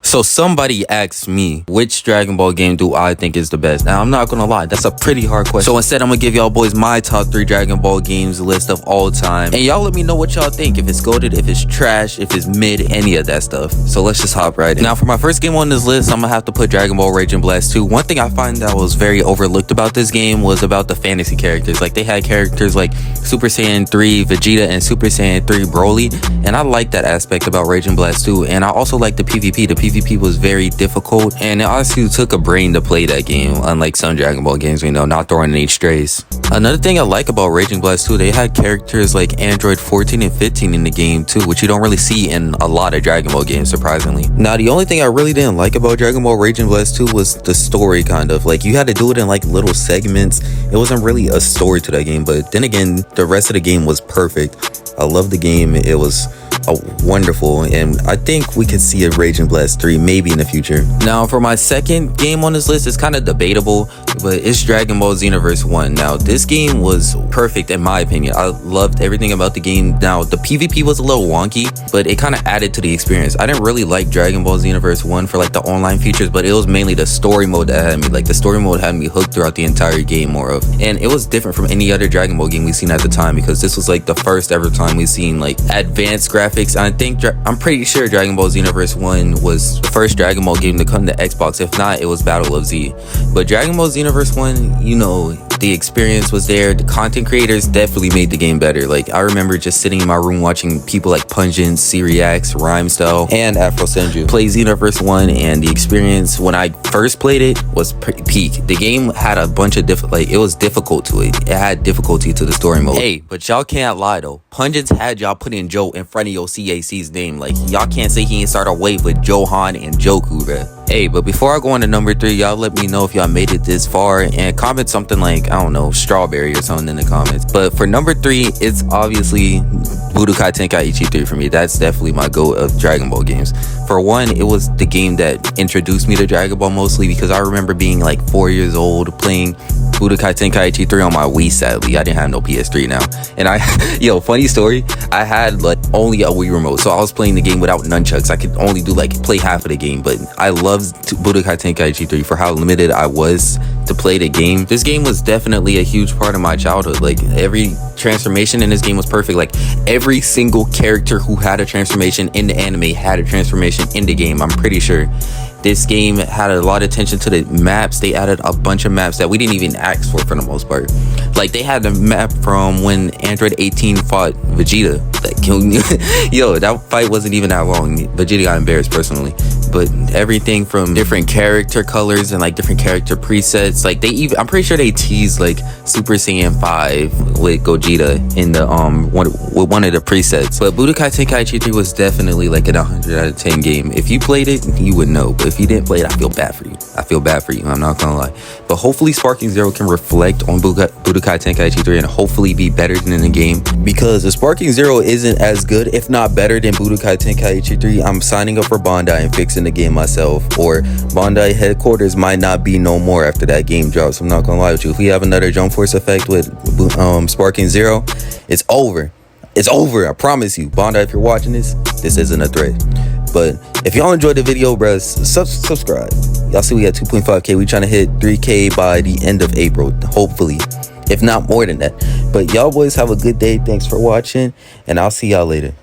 So somebody asked me, which Dragon Ball game do I think is the best? Now, I'm not gonna lie, that's a pretty hard question. So instead, I'm gonna give y'all boys my top 3 Dragon Ball games list of all time. And y'all let me know what y'all think. If it's goated, if it's trash, if it's mid, any of that stuff. So let's just hop right in. Now, for my first game on this list, I'm gonna have to put Dragon Ball Raging Blast 2. One thing I find that was very overlooked about this game was about the fantasy characters. Like, they had characters like Super Saiyan 3 Vegeta and Super Saiyan 3 Broly. And I like that aspect about Raging Blast 2. And I also like the PvP. The PvP was very difficult, and it honestly took a brain to play that game, unlike some Dragon Ball games we know, not throwing any strays. Another thing I like about Raging Blast 2, they had characters like Android 14 and 15 in the game too, which you don't really see in a lot of Dragon Ball games, surprisingly. Now, the only thing I really didn't like about Dragon Ball Raging Blast 2 was the story, kind of. Like, you had to do it in like little segments. It wasn't really a story to that game, but then again, the rest of the game was perfect. I love the game. It was wonderful, and I think we could see a Raging Blast 3 maybe in the future. Now, for my second game on this list, it's kind of debatable, but it's Dragon Ball Xenoverse 1. Now, this game was perfect in my opinion. I loved everything about the game. Now, the PvP was a little wonky, but it kind of added to the experience. I didn't really like Dragon Ball Xenoverse 1 for like the online features, but it was mainly the story mode that had me. Like, the story mode had me hooked throughout the entire game more of, and it was different from any other Dragon Ball game we've seen at the time, because this was like the first ever time we've seen like advanced graphics. I'm pretty sure Dragon Ball Xenoverse 1 was the first Dragon Ball game to come to Xbox. If not, it was Battle of Z. But Dragon Ball Xenoverse 1, you know, the experience was there. The content creators definitely made the game better. Like, I remember just sitting in my room watching people like Pungent, C-Reacts, Rhymestyle, and Afro Senju play Xenoverse 1, and the experience when I first played it was pretty peak. The game had a bunch of it was difficult to it. It had difficulty to the story mode. Hey, but y'all can't lie though. Pungent's had y'all put in Joe in front of your CAC's name. Like, y'all can't say he ain't start a wave with Johan and Joku, bruh. Hey, but before I go on to number 3, y'all let me know if y'all made it this far and comment something like, I don't know, strawberry or something in the comments. But for number 3, it's obviously Budokai Tenkaichi 3 for me. That's definitely my go of Dragon Ball games. For one, it was the game that introduced me to Dragon Ball mostly, because I remember being like 4 years old playing Budokai Tenkaichi 3 on my Wii. Sadly, I didn't have no PS3 now. And yo, funny story, I had like only a Wii remote, so I was playing the game without nunchucks. I could only do like play half of the game, but I loved Budokai Tenkaichi 3 for how limited I was to play the game. This game was definitely a huge part of my childhood. Like, every transformation in this game was perfect. Like, every single character who had a transformation in the anime had a transformation in the game. I'm pretty sure this game had a lot of attention to the maps. They added a bunch of maps that we didn't even ask for the most part. Like, they had the map from when Android 18 fought Vegeta. Like, yo, that fight wasn't even that long. Vegeta got embarrassed personally. But everything from different character colors and like different character presets. Like, I'm pretty sure they teased like Super Saiyan 5 with Gogeta in the one of the presets. But Budokai Tenkaichi 3 was definitely like an 100 out of 10 game. If you played it, you would know. But if you didn't play it, I feel bad for you. I feel bad for you. I'm not gonna lie. But hopefully Sparking Zero can reflect on Budokai Tenkaichi 3 and hopefully be better than the game, because the Sparking Zero isn't as good, if not better, than Budokai Tenkaichi 3. I'm signing up for Bandai and fixing the game myself, or Bandai headquarters might not be no more after that game drops. I'm not gonna lie with you. If we have another Jump Force effect with Sparking Zero, it's over. It's over. I promise you. Bandai, if you're watching this isn't a threat. But if y'all enjoyed the video, bruh, subscribe. Y'all see we got 2.5K. We trying to hit 3K by the end of April, hopefully, if not more than that. But y'all boys have a good day. Thanks for watching, and I'll see y'all later.